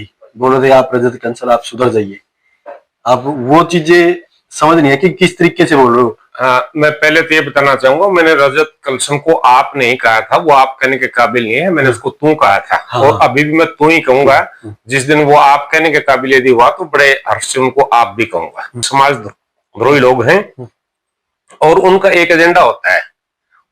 थी, बोल रहे थे आप रजत कंसल आप सुधर जाइए। आप वो चीजें समझ नहीं है कि किस तरीके से बोल रहे हो। हाँ, मैं पहले तो ये बताना चाहूंगा, मैंने रजत कलसन को आप नहीं कहा था, वो आप कहने के काबिल नहीं है, मैंने उसको तू कहा था। हाँ, और अभी भी मैं तू ही कहूंगा। जिस दिन वो आप कहने के काबिल यदि हुआ तो बड़े हर्ष से उनको आप भी कहूंगा। समाज द्रोही लोग हैं और उनका एक एजेंडा होता है,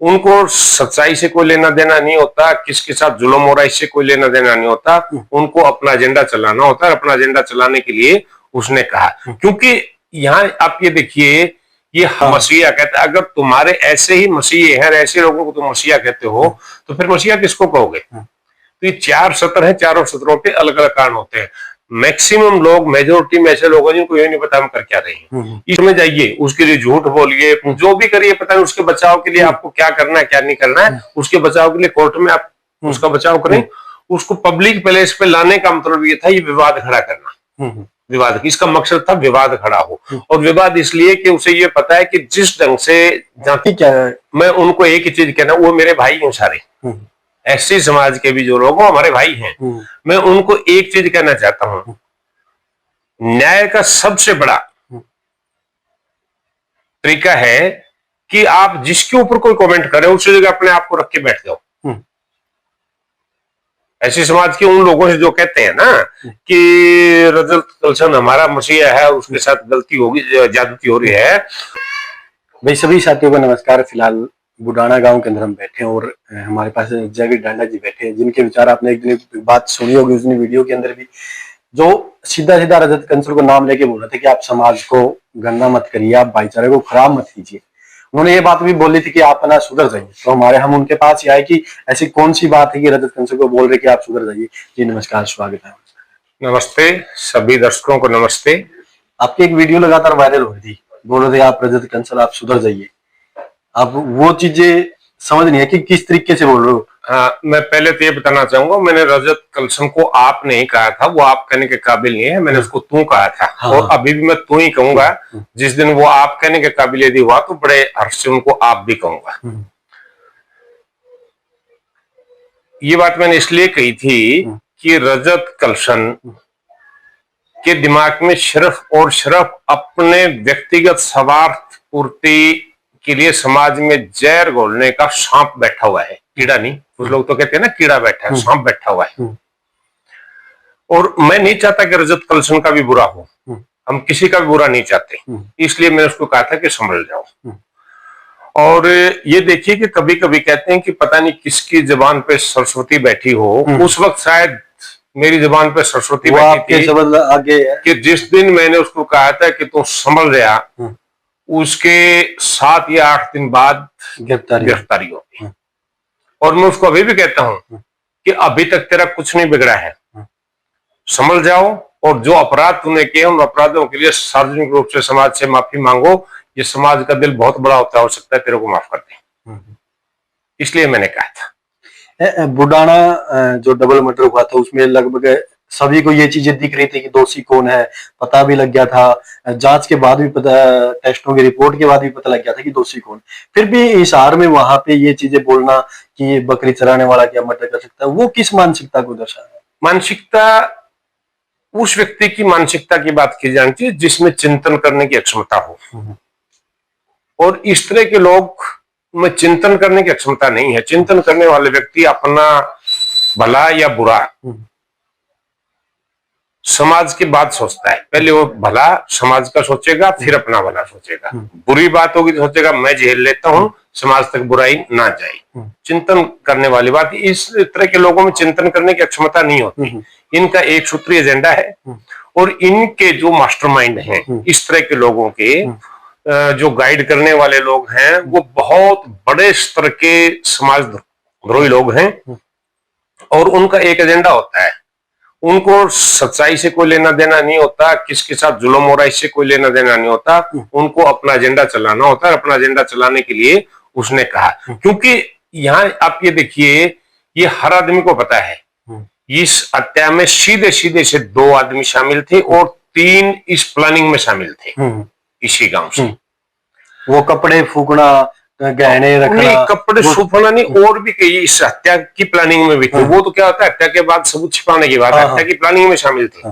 उनको सच्चाई से कोई लेना देना नहीं होता, किसके साथ जुल्म हो रहा है इससे कोई लेना देना नहीं होता, उनको अपना एजेंडा चलाना होता है। अपना एजेंडा चलाने के लिए उसने कहा, क्योंकि यहाँ आप ये देखिए, ये मसीहा कहते हैं, अगर तुम्हारे ऐसे ही मसीहे हैं, ऐसे लोगों को तुम मसीहा कहते हो, तो फिर मसीहा किसको कहोगे? तो ये 4 सत्र हैं, चारों सत्रों पे अलग अलग कारण होते हैं। मैक्सिमम लोग, मेजोरिटी में ऐसे लोग हैं जिनको ये नहीं पता हम कर क्या रहे हैं। इसमें जाइए, उसके लिए झूठ बोलिए, जो भी करिए, पता नहीं उसके बचाव के लिए आपको क्या करना है क्या नहीं करना है। उसके बचाव के लिए कोर्ट में आप उसका बचाव करें। उसको पब्लिक प्लेस पे लाने का मतलब ये था, ये विवाद खड़ा करना। विवाद, इसका मकसद था विवाद खड़ा हो। और विवाद इसलिए कि उसे ये पता है कि जिस ढंग से जाति क्या है, मैं उनको एक ही चीज कहना, वो मेरे भाई हैं सारे, एससी समाज के भी जो लोग हमारे भाई हैं, मैं उनको एक चीज कहना चाहता हूं, न्याय का सबसे बड़ा तरीका है कि आप जिसके ऊपर कोई कमेंट करें उसी जगह अपने आप को रख के बैठ जाओ। ऐसी समाज के उन लोगों से जो कहते हैं ना कि रजत कलसन हमारा मसीहा है, उसके साथ गलती होगी, ज्यादती हो रही है। भाई सभी साथियों को नमस्कार। फिलहाल बुडाना गांव के अंदर हम बैठे हैं और हमारे पास जयवीर डांडा जी बैठे हैं, जिनके विचार आपने एक दिन बात सुनी होगी उस वीडियो के अंदर भी, जो सीधा सीधा रजत कंसल को नाम लेके बोल रहे थे कि आप समाज को गंदा मत करिए, आप भाईचारे को खराब मत कीजिए। उन्होंने ये बात भी बोली थी कि आप ना सुधर जाइए। तो हम उनके पास ही आए कि ऐसी कौन सी बात है कि रजत कंसल को बोल रहे कि आप सुधर जाइए। जी नमस्कार, स्वागत है। नमस्ते, सभी दर्शकों को नमस्ते। आपकी एक वीडियो लगातार वायरल हो रही थी, बोल रहे थे आप रजत कंसल आप सुधर जाइए। आप वो चीजें समझ नहीं है कि किस तरीके से बोल रहे हो। हाँ, मैं पहले तो ये बताना चाहूंगा, मैंने रजत कलसन को आप नहीं कहा था, वो आप कहने के काबिल नहीं है, मैंने उसको तू कहा था। और अभी भी मैं तू ही कहूंगा। जिस दिन वो आप कहने के काबिल यदि हुआ तो बड़े हर्ष से उनको आप भी कहूंगा। ये बात मैंने इसलिए कही थी कि रजत कलसन के दिमाग में सिर्फ और सिर्फ अपने व्यक्तिगत स्वार्थ पूर्ति के लिए समाज में जहर घोलने का सांप बैठा हुआ है, कीड़ा नहीं। कुछ लोग तो कहते हैं ना कीड़ा बैठा है, सांप बैठा हुआ है। और मैं नहीं चाहता कि रजत कलसन का भी बुरा हो, हम किसी का भी बुरा नहीं चाहते, इसलिए मैंने उसको कहा था कि संभल जाओ। और ये देखिए कि कभी कभी कहते हैं कि पता नहीं किसकी जुबान पे सरस्वती बैठी हो, उस वक्त शायद मेरी जुबान पे सरस्वती बैठी थी आगे कि जिस दिन मैंने उसको कहा था कि तू संभल गया, उसके 7 या 8 दिन बाद गिरफ्तारी हो गई। और मैं उसको अभी भी कहता हूं कि अभी तक तेरा कुछ नहीं बिगड़ा है, संभल जाओ और जो अपराध तूने किए उन अपराधों के लिए सार्वजनिक रूप से समाज से माफी मांगो। ये समाज का दिल बहुत बड़ा होता है, हो सकता है तेरे को माफ कर दे। इसलिए मैंने कहा था। बुडाना जो डबल मर्डर हुआ था उसमें लगभग सभी को ये चीजें दिख रही थी कि दोषी कौन है, पता भी लग गया था। जांच के बाद भी पता, टेस्टों की रिपोर्ट के बाद भी पता लग गया था कि दोषी कौन। फिर भी हिसार में वहां पे ये चीजें बोलना कि बकरी चराने वाला क्या मर्डर कर सकता है, वो किस मानसिकता को दर्शा रहा है? मानसिकता उस व्यक्ति की मानसिकता की बात की जानी चाहिए जिसमें चिंतन करने की क्षमता हो। और इस तरह के लोग में चिंतन करने की क्षमता नहीं है। चिंतन करने वाले व्यक्ति अपना भला या बुरा समाज की बात सोचता है। पहले वो भला समाज का सोचेगा, फिर अपना भला सोचेगा। बुरी बात होगी तो सोचेगा मैं झेल लेता हूं, समाज तक बुराई ना जाए। चिंतन करने वाली बात, इस तरह के लोगों में चिंतन करने की क्षमता नहीं होती। इनका एक सूत्रीय एजेंडा है और इनके जो मास्टरमाइंड हैं, इस तरह के लोगों के जो गाइड करने वाले लोग हैं, वो बहुत बड़े स्तर के समाज द्रोही लोग हैं। और उनका एक एजेंडा होता है, उनको सच्चाई से कोई लेना देना नहीं होता, किसके साथ जुल्म हो रहा है इससे कोई लेना देना नहीं होता, उनको अपना एजेंडा चलाना होता है। अपना एजेंडा चलाने के लिए उसने कहा, क्योंकि यहाँ आप ये देखिए, ये हर आदमी को पता है इस हत्या में सीधे सीधे से 2 आदमी शामिल थे और 3 इस प्लानिंग में शामिल थे इसी गांव से। वो कपड़े फूकना, गहने रखना, नहीं कपड़े छुपाना नहीं, और भी कई इस हत्या की प्लानिंग में भी थे। वो तो क्या होता है, हत्या के बाद सबूत छिपाने की बात, हत्या की प्लानिंग में शामिल थे।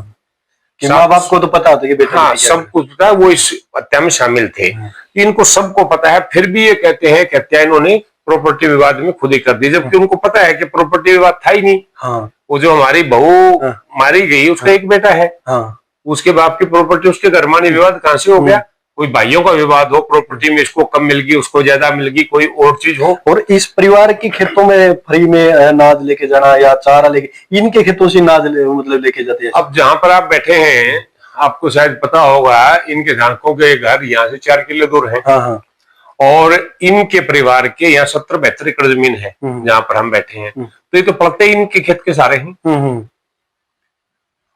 कि माँ बाप को तो पता होता है कि बेटा हाँ, सब कुछ पता है, वो इस हत्या में शामिल थे। इनको सबको पता है, फिर भी ये कहते हैं कि हत्या इन्होंने प्रॉपर्टी विवाद में खुद ही कर दी, जबकि उनको पता है कि प्रॉपर्टी विवाद था ही नहीं। हाँ, वो जो हमारी बहू मारी गई, उसका एक बेटा है, हाँ, उसके बाप की प्रॉपर्टी उसके घर मानी, विवाद कहां से हो गया? कोई भाइयों का विवाद हो, प्रॉपर्टी में इसको कम मिल गई, उसको ज्यादा मिल गई, कोई और चीज हो। और इस परिवार के खेतों में फ्री में अनाज लेके जाना या चारा लेके, इनके खेतों से मतलब लेके जाते हैं। अब जहां पर आप बैठे हैं, आपको शायद पता होगा, इनके धारकों के घर यहाँ से 4 किलो दूर है। हाँ, हाँ, और इनके परिवार के यहाँ 70-72 एकड़ जमीन है जहां पर हम बैठे हैं। तो ये तो पड़ते ही इनके खेत के सारे हैं।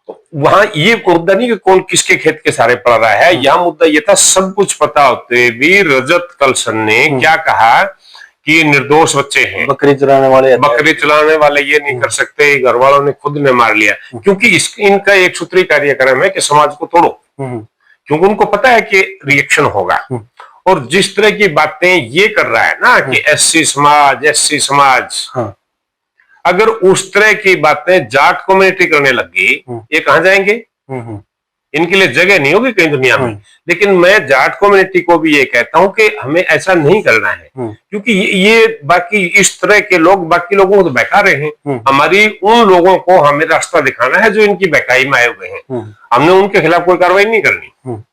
तो वहां ये मुद्दा नहीं कि कौन किसके खेत के सारे पड़ रहा है, यह मुद्दा ये था, सब कुछ पता होते भी रजत कलसन ने क्या कहा कि ये निर्दोष बच्चे हैं, बकरी चलाने वाले ये नहीं कर सकते, घर वालों ने खुद ने मार लिया। क्योंकि इनका एक सूत्री कार्यक्रम है कि समाज को तोड़ो, क्योंकि उनको पता है कि रिएक्शन होगा। और जिस तरह की बातें ये कर रहा है ना कि एससी समाज, हाँ, अगर उस तरह की बातें जाट कम्युनिटी करने लगी, ये कहां जाएंगे? इनके लिए जगह नहीं होगी कहीं दुनिया में। लेकिन मैं जाट कम्युनिटी को भी ये कहता हूं कि हमें ऐसा नहीं करना है, क्योंकि ये बाकी इस तरह के लोग बाकी लोगों को तो बहका रहे हैं। हमारी उन लोगों को हमें रास्ता दिखाना है जो इनकी बहकाई में आए हुए हैं, हमने उनके खिलाफ कोई कार्रवाई नहीं करनी।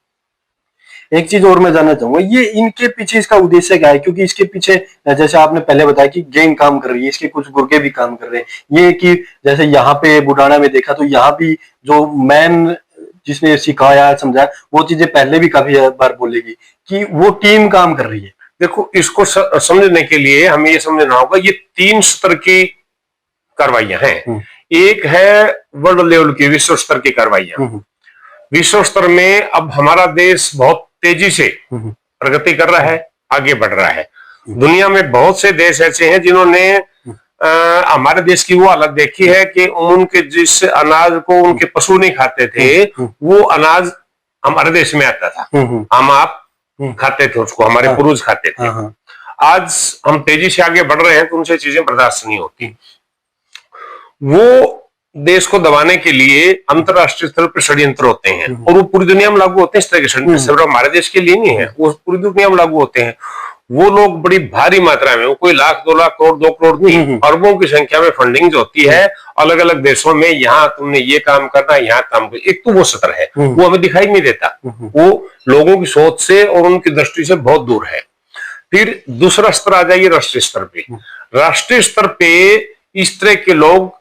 एक चीज और मैं जानना चाहूंगा, ये इनके पीछे इसका उद्देश्य क्या है? क्योंकि इसके पीछे जैसे आपने पहले बताया कि गैंग काम कर रही है, इसके कुछ गुर्गे भी काम कर रहे हैं। ये कि जैसे यहाँ पे बुडाना में देखा तो यहाँ भी जो मैन जिसने सिखाया समझाया, वो चीजें पहले भी काफी बार बोलेगी कि वो टीम काम कर रही है। देखो, इसको समझने के लिए हमें ये समझना होगा, ये 3 स्तर की कार्रवाइयां हैं। एक है वर्ल्ड लेवल की, विश्व स्तर की कार्रवाइयां। विश्व स्तर में अब हमारा देश बहुत तेजी से प्रगति कर रहा है, आगे बढ़ रहा है। दुनिया में बहुत से देश ऐसे हैं जिन्होंने हमारे देश की वो हालत देखी है कि उनके जिस अनाज को उनके पशु नहीं खाते थे, वो अनाज हमारे देश में आता था, हम आप खाते थे उसको, हमारे पूर्वज खाते थे। आज हम तेजी से आगे बढ़ रहे हैं तो उनसे चीजें बर्दाश्त नहीं होती। वो देश को दबाने के लिए अंतरराष्ट्रीय स्तर पर षड्यंत्र होते हैं, और वो पूरी दुनिया में लागू होते हैं। इस तरह के षड्यंत्र सिर्फ हमारे देश के लिए नहीं है, वो पूरी दुनिया में लागू होते हैं। वो लोग बड़ी भारी मात्रा में, वो कोई लाख 2 लाख करोड़ 2 करोड़ नहीं, अरबों की संख्या में फंडिंग जो होती है अलग अलग देशों में, यहाँ तुमने ये काम करना, यहाँ काम करना। एक तो वो सत्र है, वो हमें दिखाई नहीं देता, वो लोगों की सोच से और उनकी दृष्टि से बहुत दूर है। फिर दूसरा स्तर आ जाइए राष्ट्रीय स्तर पे। राष्ट्रीय स्तर पे इस तरह के लोग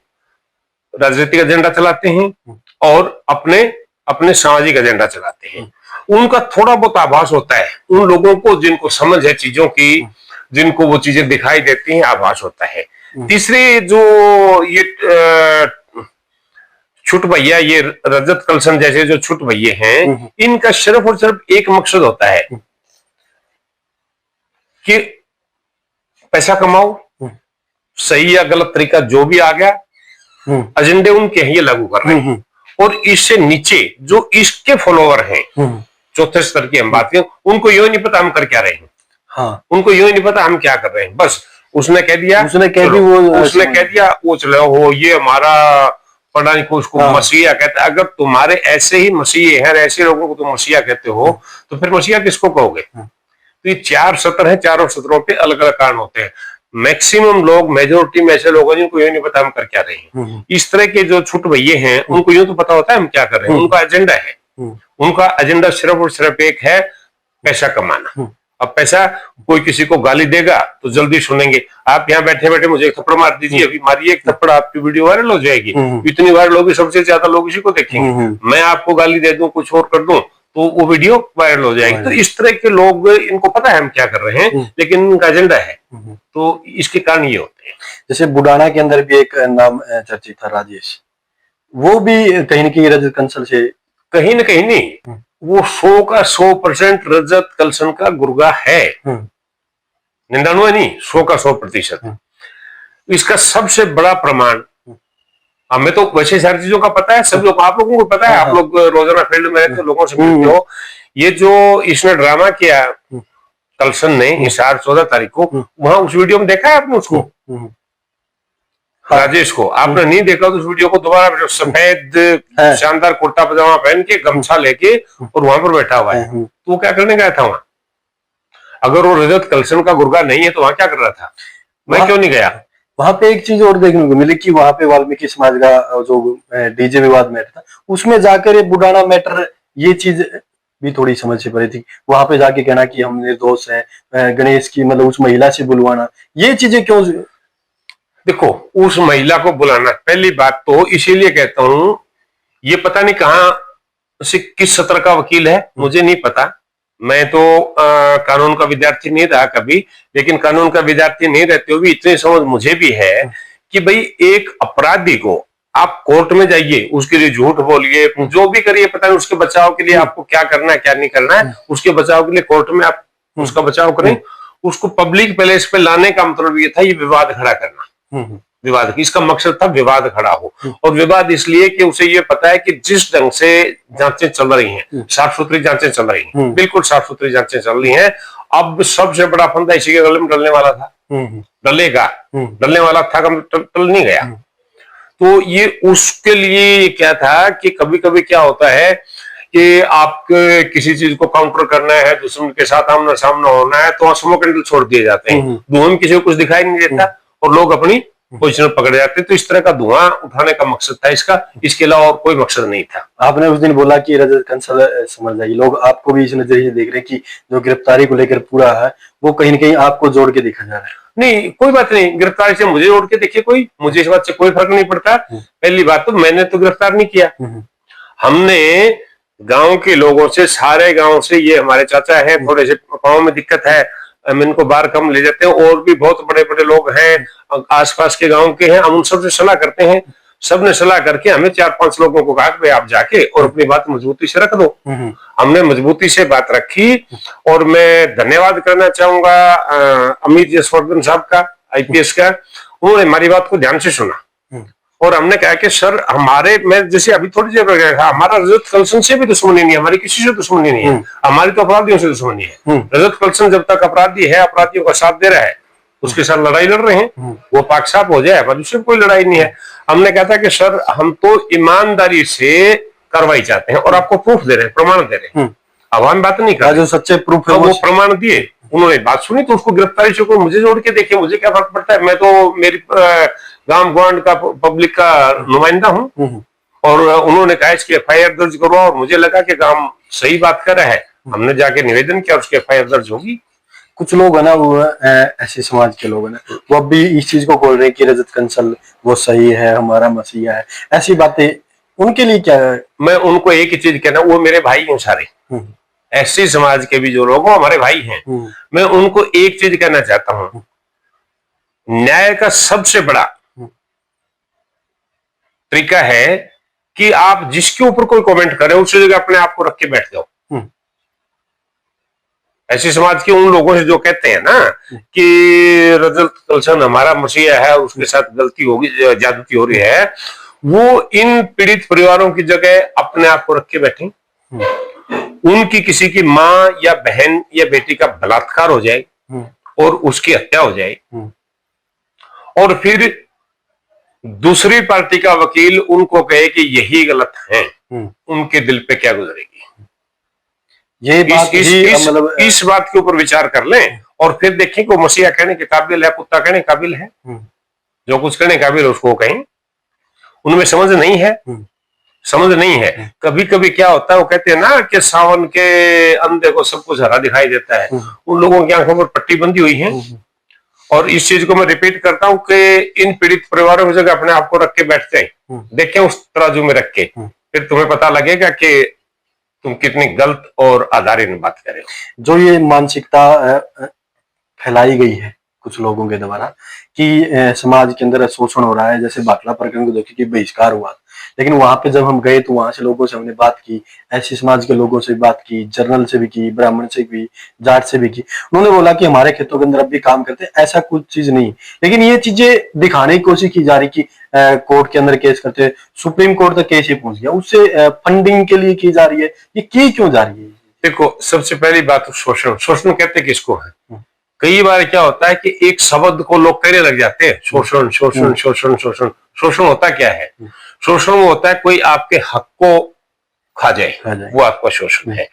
राजनीतिक एजेंडा चलाते हैं और अपने अपने सामाजिक एजेंडा चलाते हैं। उनका थोड़ा बहुत आभास होता है उन लोगों को जिनको समझ है चीजों की, जिनको वो चीजें दिखाई देती हैं, आभास होता है। तीसरे जो ये छुट भैया, ये रजत कलसन जैसे जो छुट भैये हैं, इनका सिर्फ और सिर्फ एक मकसद होता है कि पैसा कमाओ, सही या गलत तरीका जो भी आ गया, एजेंडे उनके हैं, ये लागू कर रहे हैं। और इससे नीचे जो इसके फॉलोवर हैं, चौथे स्तर की हम बात करें, उनको यो नहीं पता हम कर क्या रहे हैं। हाँ, उनको यो नहीं पता हम क्या कर रहे हैं। बस उसने कह दिया, वो चलो हो, ये हमारा पता नहीं को उसको मसीहा कहते। अगर तुम्हारे ऐसे ही मसीहे हैं, ऐसे लोगों को तुम मसीहा कहते हो, तो फिर मसीहा किसको कहोगे? तो ये 4 सत्र है, चारों सत्रों पे अलग अलग कारण होते हैं। मैक्सिमम लोग, मेजोरिटी में ऐसे लोग हैं जिनको ये नहीं पता हम कर क्या रहे हैं। इस तरह के जो छुट भैये हैं, उनको यूं तो पता होता है हम क्या कर रहे हैं। उनका एजेंडा है, उनका एजेंडा सिर्फ और सिर्फ एक है, पैसा कमाना। अब पैसा, कोई किसी को गाली देगा तो जल्दी सुनेंगे। आप यहाँ बैठे बैठे मुझे एक थप्पड़ मार दीजिए, अभी मारिए एक थप्पड़, आपकी वीडियो वायरल हो जाएगी। इतनी वायरल होगी, सबसे ज्यादा लोग इसी को देखेंगे। मैं आपको गाली दे दूं, कुछ और कर दूं, तो वो वीडियो वायरल हो जाएगी। तो इस तरह के लोग, इनको पता है हम क्या कर रहे हैं, लेकिन उनका एजेंडा है, तो इसके कारण ये होते हैं। जैसे बुडाना के अंदर भी एक नाम चर्चित था, राजेश, वो भी कहीं न कहीं रजत कलसन से, कहीं न कहीं नहीं, वो 100 का 100% रजत कलसन का गुर्गा है, 99 नहीं, 100 का 100%। इसका सबसे बड़ा प्रमाण, हमें तो वैसे सारी चीजों का पता है, सब लोग, आप लोगों को पता है, आप लोग रोजाना फील्ड में रहते हो, लोगों से मिलते हो। ये जो इसने ड्रामा किया कलसन ने हिसार 14 तारीख को, वहां उस वीडियो में देखा है आपने उसको, राजेश को? आपने नहीं देखा तो उस वीडियो को दोबारा, सफेद शानदार कुर्ता पजामा पहन के, गमछा लेके और वहां पर बैठा हुआ है। तो वो क्या करने गया था वहां? अगर वो रजत कलसन का गुर्गा नहीं है तो वहां क्या कर रहा था? मैं क्यों नहीं गया? वहां पे एक चीज और देखने को मिली कि वहां पे वाल्मीकि समाज का जो डीजे विवाद मैटर था, उसमें जाकर ये बुडाना मैटर, ये चीज भी थोड़ी समझ से पड़ी थी। वहां पे जाके कहना कि हम निर्दोष हैं, गणेश की मतलब उस महिला से बुलवाना, ये चीजें क्यों? देखो, उस महिला को बुलाना, पहली बात तो इसीलिए कहता हूं, ये पता नहीं कहां से किस सत्र का वकील है, मुझे नहीं पता। मैं तो कानून का विद्यार्थी नहीं रहा कभी, लेकिन कानून का विद्यार्थी नहीं रहते हुए भी इतनी समझ मुझे भी है कि भाई एक अपराधी को आप कोर्ट में जाइए, उसके लिए झूठ बोलिए, जो भी करिए, पता नहीं उसके बचाव के लिए आपको क्या करना है क्या नहीं करना है, उसके बचाव के लिए कोर्ट में आप उसका बचाव करें। उसको पब्लिक प्लेस पे लाने का मतलब ये था, ये विवाद खड़ा करना, विवाद, इसका मकसद था विवाद खड़ा हो। और विवाद इसलिए कि उसे ये पता है कि जिस ढंग से जांचें चल रही हैं, साफ सुथरी जांचें चल रही हैं, बिल्कुल साफ सुथरी जांचें चल रही हैं। अब सबसे बड़ा फंदा इसी के गले में डलने वाला था, डलेगा, डलने वाला था, टल नहीं गया। तो ये उसके लिए क्या था कि कभी कभी क्या होता है कि आप किसी चीज को काउंटर करना है, दुश्मन के साथ आमना सामना होना है, तो स्मोक कैंडल छोड़ दिए जाते हैं, धुआं में किसी को कुछ दिखाई नहीं देता और लोग अपनी पोजीशन पकड़ जाते। तो इस तरह का धुआं उठाने का मकसद था इसका, इसके अलावा और कोई मकसद नहीं था। आपने उस दिन बोला कि रजत कंसल समझ जाइए, लोग आपको भी इस नजरिए देख रहे हैं कि जो गिरफ्तारी को लेकर पूरा है वो कहीं न कहीं आपको जोड़ के देखा जा रहा है। नहीं, कोई बात नहीं, गिरफ्तारी से मुझे जोड़ के देखिए, कोई मुझे इस बात से कोई फर्क नहीं पड़ता। पहली बात तो मैंने तो गिरफ्तार नहीं किया, हमने गांव के लोगों से, सारे गांव से, ये हमारे चाचा है, थोड़े से पाँव में दिक्कत है, हम इनको बाहर कम ले जाते हैं, और भी बहुत बड़े बड़े लोग हैं आसपास के गांव के हैं, हम उन सबसे सलाह करते हैं। सबने सलाह करके हमें 4-5 लोगों को कहा कि आप जाके और अपनी बात मजबूती से रख दो। हमने मजबूती से बात रखी, और मैं धन्यवाद करना चाहूंगा अमित यशवर्धन साहब का, IPS का। उन्होंने हमारी बात को ध्यान से सुना और हमने कहा कि सर, हमारे, मैं जैसे अभी थोड़ी देर पहले कहा, हमारा रजत कलसन से भी दुश्मनी नहीं है, हमारी किसी से दुश्मनी नहीं है, हमारी तो अपराधियों से दुश्मनी है। रजत कलसन जब तक अपराधी है, अपराधियों का साथ दे रहा है, उसके साथ लड़ाई लड़ रहे हैं, वो पाक साफ हो जाए, पर उससे कोई लड़ाई नहीं है। हमने कहा था कि सर, हम तो ईमानदारी से कार्रवाई चाहते हैं और आपको प्रूफ दे रहे हैं, प्रमाण दे रहे हैं, अब हम बात नहीं कर रहे, जो सच्चे प्रूफ है वो प्रमाण दिए। उन्होंने बात सुनी तो उसको गिरफ्तारी से कोई मुझे जोड़ के देखे, मुझे क्या फर्क पड़ता है, मैं तो मेरी गांव ग्वांड का, पब्लिक का नुमाइंदा हूं। और उन्होंने कहा इसकी FIR दर्ज करो, और मुझे लगा कि गांव सही बात कर रहा है, हमने जाके निवेदन किया, उसकी FIR दर्ज होगी। कुछ लोग है ना, वो ऐसे समाज के लोग है ना, वो अब भी इस चीज को बोल रहे हैं कि रजत कंसल वो सही है, हमारा मसीहा है, ऐसी बातें, उनके लिए क्या है? मैं उनको एक ही चीज कहना, वो मेरे भाई हैं सारे, ऐसे समाज के भी जो लोग, हमारे भाई हैं। मैं उनको एक चीज कहना चाहता हूं, न्याय का सबसे बड़ा तरीका है कि आप जिसके ऊपर कोई कमेंट करें, उसी जगह अपने आप को रख के बैठ जाओ। ऐसे समाज के उन लोगों से जो कहते हैं ना कि रजत कलसन हमारा मसीहा है, उसके साथ गलती होगी, ज्यादती हो रही है, वो इन पीड़ित परिवारों की जगह अपने आप को रख के बैठे। उनकी किसी की माँ या बहन या बेटी का बलात्कार हो जाए और उसकी हत्या हो जाए, और फिर दूसरी पार्टी का वकील उनको कहे कि यही गलत है, उनके दिल पे क्या गुजरेगी? ये बात मतलब इस बात के ऊपर विचार कर लें और फिर देखें कि वो मसीहा कहने के काबिल है, कुत्ता कहने के काबिल है, जो कुछ कहने के काबिल है उसको कहें। उनमें समझ नहीं है, समझ नहीं है। कभी कभी क्या होता है, वो कहते हैं ना कि सावन के अंधे को सब कुछ हरा दिखाई देता है, उन लोगों की आंखों पर पट्टी बंधी हुई है। और इस चीज को मैं रिपीट करता हूं कि इन पीड़ित परिवारों की जगह अपने आप को रख के बैठ जाए, देखें उस तराजू में रख के, फिर तुम्हें पता लगेगा कि तुम कितनी गलत और आधारित बात कर रहे हो। जो ये मानसिकता फैलाई गई है कुछ लोगों के द्वारा कि समाज के अंदर शोषण हो रहा है, जैसे बाटला प्रकरण को देखिए कि बहिष्कार हुआ, लेकिन वहां पे जब हम गए तो वहां से लोगों से हमने बात की, ऐसे समाज के लोगों से बात की, जर्नल से भी की, ब्राह्मण से भी, जाट से भी की। उन्होंने बोला कि हमारे खेतों के अंदर अब भी काम करते हैं, ऐसा कुछ चीज नहीं। लेकिन ये चीजें दिखाने की कोशिश की जा रही कि कोर्ट के अंदर केस करते, सुप्रीम कोर्ट तक केस ही पहुंच गया, उससे फंडिंग के लिए की जा रही है, ये की क्यों जा रही है? देखो, सबसे पहली बात तो शोषण। शोषण कहते किसको है? कई बार क्या होता है कि एक शब्द को लोग कहने लग जाते हैं, शोषण शोषण शोषण शोषण। शोषण होता क्या है? शोषण वो होता है कोई आपके हक को खा जाए, वो आपका शोषण है।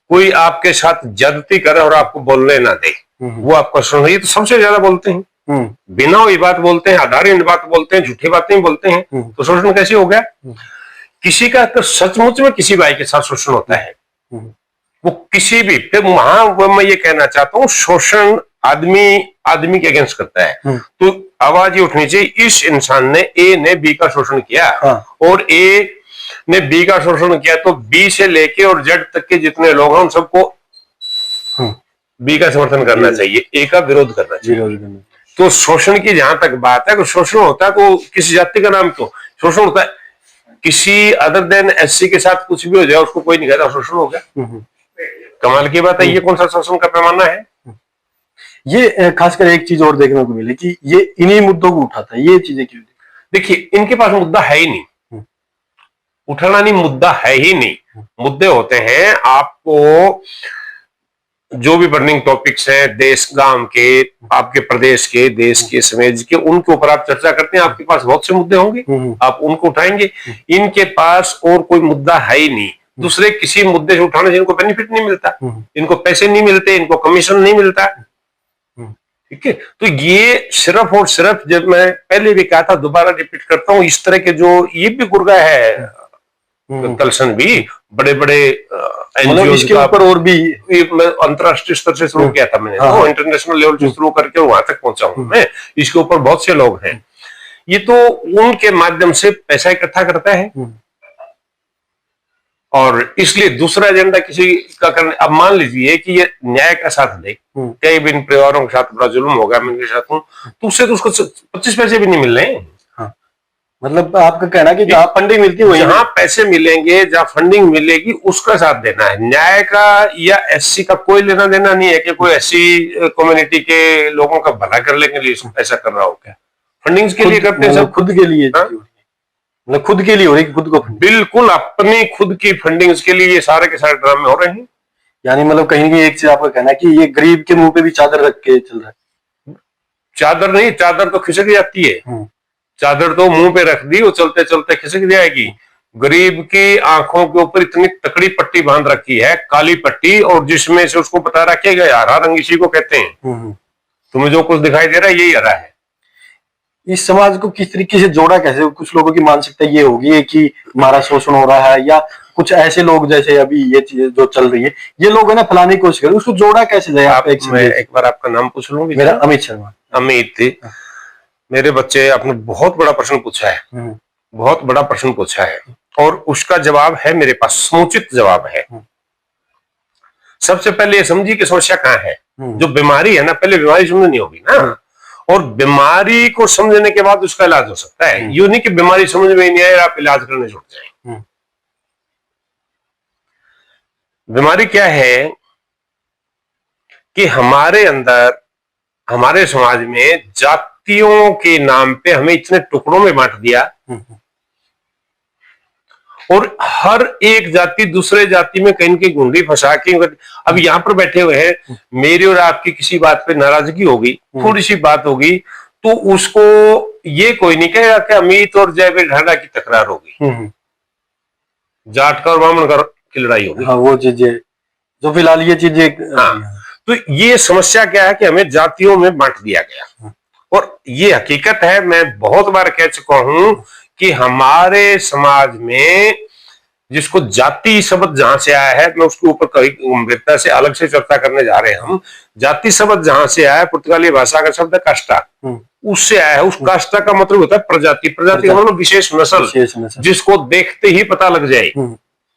कोई आपके साथ ज्यादती करे और आपको बोलने ना दे, वो आपका शोषण है। ये तो सबसे ज्यादा बोलते हैं, बिना हुई बात बोलते हैं, आधारहीन बात बोलते हैं, झूठी बातें बोलते हैं, तो शोषण कैसे हो गया? किसी का तो सचमुच में किसी भाई के साथ शोषण होता है, वो किसी भी, फिर वहां मैं ये कहना चाहता हूँ, शोषण आदमी के अगेंस्ट करता है। तो आवाज ये उठनी चाहिए, इस इंसान ने, ए ने बी का शोषण किया, और ए ने बी का शोषण किया, तो बी से लेके और जेड तक के जितने लोग हैं उन सबको बी का समर्थन करना चाहिए, ए का विरोध करना चाहिए। तो शोषण की जहां तक बात है, तो शोषण होता है तो किसी जाति का नाम क्यों शोषण होता है? किसी अदर देन एससी के साथ कुछ भी हो जाए, उसको कोई नहीं कहता शोषण हो गया। कमाल की बात है, ये कौन सा शोषण का पैमाना है? ये खासकर एक चीज और देखने को मिली कि ये इन्हीं मुद्दों को उठाता है, ये चीजें क्यों? देखिए, इनके पास मुद्दा है ही नहीं, उठाना नहीं, मुद्दा है ही नहीं। मुद्दे होते हैं आपको जो भी बर्निंग टॉपिक्स हैं, देश गांव के, आपके प्रदेश के, देश के, समाज के, उनके ऊपर आप चर्चा करते हैं। आपके पास बहुत से मुद्दे होंगे, आप उनको उठाएंगे। इनके पास और कोई मुद्दा है ही नहीं, दूसरे किसी मुद्दे से उठाने से इनको बेनिफिट नहीं मिलता, इनको पैसे नहीं मिलते, इनको कमीशन नहीं मिलता, ठीक है। तो ये सिर्फ और सिर्फ, जब मैं पहले भी कहा था, दोबारा रिपीट करता हूँ, इस तरह के जो ये भी गुर्गा है कलसन भी, बड़े बड़े एनजीओ इसके ऊपर और भी अंतरराष्ट्रीय स्तर से शुरू किया था मैंने, तो इंटरनेशनल लेवल से शुरू करके वहां तक पहुंचा हूं मैं। इसके ऊपर बहुत से लोग हैं, ये तो उनके माध्यम से पैसा इकट्ठा करता है, और इसलिए दूसरा एजेंडा किसी का करने। अब मान लीजिए कि ये न्याय का साथ दे, कई भी इन परिवारों के साथ बड़ा जुल्म होगा, मैं इनके साथ हूं, तो उससे तो उसको 25 पैसे भी नहीं मिल रहे हैं। मतलब आपका कहना कि जहां फंडिंग मिलती है, जहां पैसे मिलेंगे, जहां फंडिंग मिलेगी, उसका साथ देना है। न्याय का या एससी का कोई लेना देना नहीं है कि कोई एससी कम्युनिटी के लोगों का भला करने के लिए ऐसा कर रहा हो। क्या फंडिंग के लिए करते हैं? सब खुद के लिए, मतलब खुद के लिए हो रही है, खुद को बिल्कुल अपनी खुद की फंडिंग के लिए ये सारे के सारे ड्रामे हो रहे हैं। यानी मतलब कहीं भी एक चीज आपका कहना है कि ये गरीब के मुंह पे भी चादर रख के चल रहा है। चादर नहीं, चादर तो खिसक जाती है, चादर तो मुंह पे रख दी, वो चलते चलते खिसक जाएगी। गरीब की आंखों के ऊपर इतनी तकड़ी पट्टी बांध रखी है, काली पट्टी, और जिसमें से उसको पता रखे गया हरा रंग इसी को कहते हैं। तुम्हें जो कुछ दिखाई दे रहा है यही हरा है। इस समाज को किस तरीके से जोड़ा कैसे? कुछ लोगों की मानसिकता ये होगी कि हमारा शोषण हो रहा है, या कुछ ऐसे लोग जैसे अभी ये चीज जो चल रही है, ये लोग है ना फलाने की कोशिश करें, उसको जोड़ा कैसे जाए? आप एक बार आपका नाम पूछ लूँ? मेरा अमित शर्मा। अमित, मेरे बच्चे, आपने बहुत बड़ा प्रश्न पूछा है, बहुत बड़ा प्रश्न पूछा है, और उसका जवाब है मेरे पास, समुचित जवाब है। सबसे पहले ये समझिए कि समस्या कहाँ है। जो बीमारी है ना, पहले बीमारी समझनी होगी ना, और बीमारी को समझने के बाद उसका इलाज हो सकता है। यूं नहीं कि बीमारी समझ में नहीं आए आप इलाज करने छूट जाए। बीमारी क्या है कि हमारे अंदर, हमारे समाज में जातियों के नाम पे हमें इतने टुकड़ों में बांट दिया, और हर एक जाति दूसरे जाति में कहीं की गुंडी फंसा के। अब यहाँ पर बैठे हुए हैं, मेरी और आपकी किसी बात पे नाराजगी होगी, थोड़ी सी बात होगी, तो उसको ये कोई नहीं कहेगा कि अमित और जयवीर ढांडा की तकरार होगी, जाट का और बामन का की लड़ाई होगी। हाँ, वो चीजें जो फिलहाल ये चीजें। हाँ, तो ये समस्या क्या है कि हमें जातियों में बांट दिया गया, और ये हकीकत है, मैं बहुत बार कह चुका हूं कि हमारे समाज में जिसको जाति शब्द जहां से आया है, मैं उसके ऊपर कई गंभीरता से अलग से चर्चा करने जा रहे हैं हम। जाति शब्द जहां से आया है, पुर्तगाली भाषा का शब्द है कास्टा, उससे आया है। उस कास्टा का मतलब होता है प्रजाति। प्रजाति का मतलब विशेष नस्ल, जिसको देखते ही पता लग जाए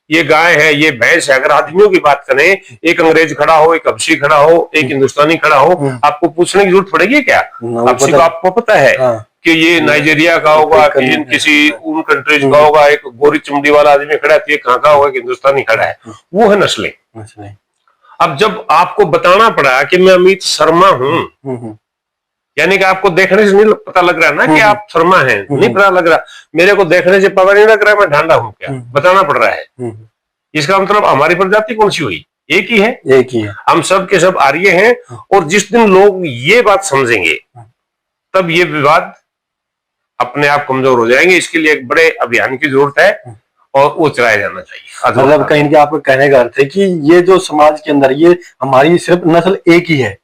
ये गाय है, ये भैंस है। अगर आदमियों की बात करें, एक अंग्रेज खड़ा हो, एक हबशी खड़ा हो, एक हिंदुस्तानी खड़ा हो, आपको पूछने की जरूरत पड़ेगी क्या? हबशी को आपको पता है कि ये नाइजीरिया का होगा, किसी उन कंट्रीज का होगा। एक गोरी चमड़ी वाला आदमी खड़ा है, ये कहाँ का होगा, हिंदुस्तानी खड़ा है, वो है नस्लें। अब जब आपको बताना पड़ा कि मैं अमित शर्मा हूं, यानी कि आपको देखने से नहीं पता लग रहा ना कि आप शर्मा हैं, नहीं पता लग रहा, मेरे को देखने से पता नहीं लग रहा मैं ढांडा हूं, क्या बताना पड़ रहा है। इसका मतलब हमारी प्रजाति कौन सी हुई? एक ही है, एक ही है। हम सब के सब आर्य हैं। और जिस दिन लोग ये बात समझेंगे तब ये विवाद अपने आप कमजोर हो जाएंगे। इसके लिए एक बड़े अभियान की जरूरत है और वो चलाया जाना चाहिए। मतलब कहीं कि आपका कहने का अर्थ है कि ये जो समाज के अंदर ये हमारी सिर्फ नस्ल एक ही है,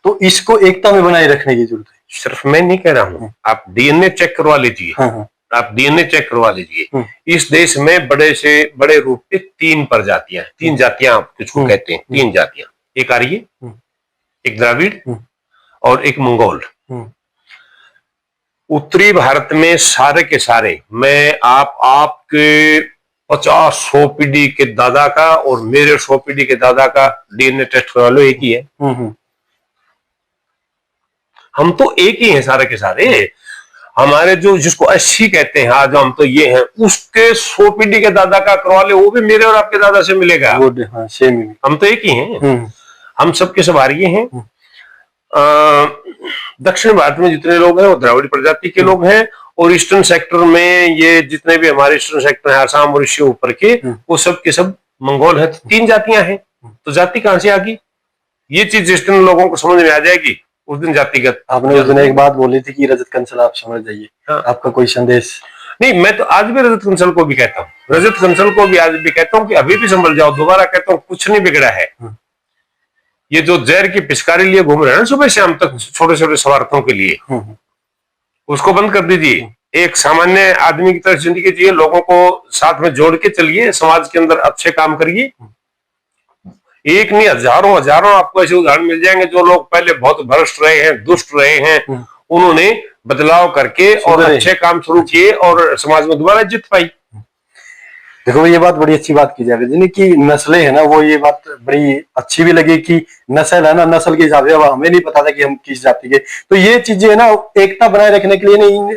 तो इसको एकता में बनाए रखने की जरूरत है। सिर्फ मैं नहीं कह रहा हूँ, आप डीएनए चेक करवा लीजिए। हाँ। आप डीएनए चेक करवा लीजिए। इस देश में बड़े से बड़े रूप में 3 प्रजातियां, 3 जातियां किसको कहते हैं, 3 जातियां, एक आर्य, एक द्राविड़ और एक मंगोल। उत्तरी भारत में सारे के सारे, मैं आपके 50-100 पीढ़ी के दादा का और मेरे 100 पीढ़ी के दादा का डीएनए टेस्ट करवा लो, एक ही है। हम तो एक ही हैं सारे के सारे। हमारे जो जिसको 80 कहते हैं आज, हम तो ये हैं, उसके 100 पीढ़ी के दादा का करवा ले, वो भी मेरे और आपके दादा से मिलेगा। हाँ, सेम ही। हम तो एक ही हैं। हम सबके सब आर्य हैं। दक्षिण भारत में जितने लोग हैं वो द्राविड़ प्रजाति के लोग हैं, और ईस्टर्न सेक्टर में ये जितने भी हमारे ईस्टर्न सेक्टर है, आसाम और इससे ऊपर के, वो सब के सब मंगोल हैं। तो 3 जातियां हैं, तो जाति कहां से आ गई? ये चीज जिस दिन लोगों को समझ में आ जाएगी उस दिन जातिगत। आपने उस दिन एक बात बोली थी कि रजत कंसल आप समझ जाइए। हाँ। आपका कोई संदेश? नहीं, मैं तो आज भी रजत कंसल को भी कहता हूँ, रजत कंसल को भी आज भी कहता हूँ कि अभी भी संभल जाओ। दोबारा कहता हूँ, कुछ नहीं बिगड़ा है। ये जो जहर की पिचकारी लिए घूम रहे हैं सुबह शाम तक छोटे छोटे स्वार्थों के लिए, उसको बंद कर दीजिए। एक सामान्य आदमी की तरह जिंदगी जिए, लोगों को साथ में जोड़ के चलिए, समाज के अंदर अच्छे काम करिए। एक नहीं, हजारों हजारों आपको ऐसे उदाहरण मिल जाएंगे जो लोग पहले बहुत भ्रष्ट रहे हैं, दुष्ट रहे हैं, उन्होंने बदलाव करके और अच्छे काम शुरू किए और समाज में दोबारा इज्जत पाई। देखो, ये बात बड़ी अच्छी बात की जा रही है कि नस्लें है ना, वो ये बात बड़ी अच्छी भी लगी कि नस्ल है ना, नस्ल के हिसाब से अब हमें नहीं पता था कि हम किस जाति के। तो ये चीजें है ना, एकता बनाए रखने के लिए नहीं,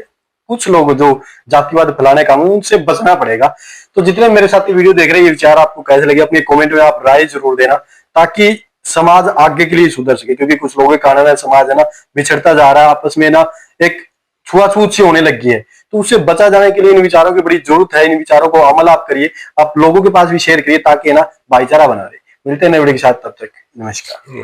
कुछ लोग जो जातिवाद फैलाने का उनसे बचना पड़ेगा। तो जितने मेरे साथी वीडियो देख रहे हैं, ये विचार आपको कैसे लगे अपने कमेंट में आप राय जरूर देना, ताकि समाज आगे के लिए सुधर सके। क्योंकि कुछ लोगों के कारण है समाज है ना बिछड़ता जा रहा है, आपस में ना एक छुआछूत सी होने लगी है। तो उससे बचा जाने के लिए इन विचारों की बड़ी जरूरत है। इन विचारों को अमल आप करिए, आप लोगों के पास भी शेयर करिए, ताकि ना भाईचारा बना रहे। मिलते हैं नए वीडियो के साथ, तब तक नमस्कार।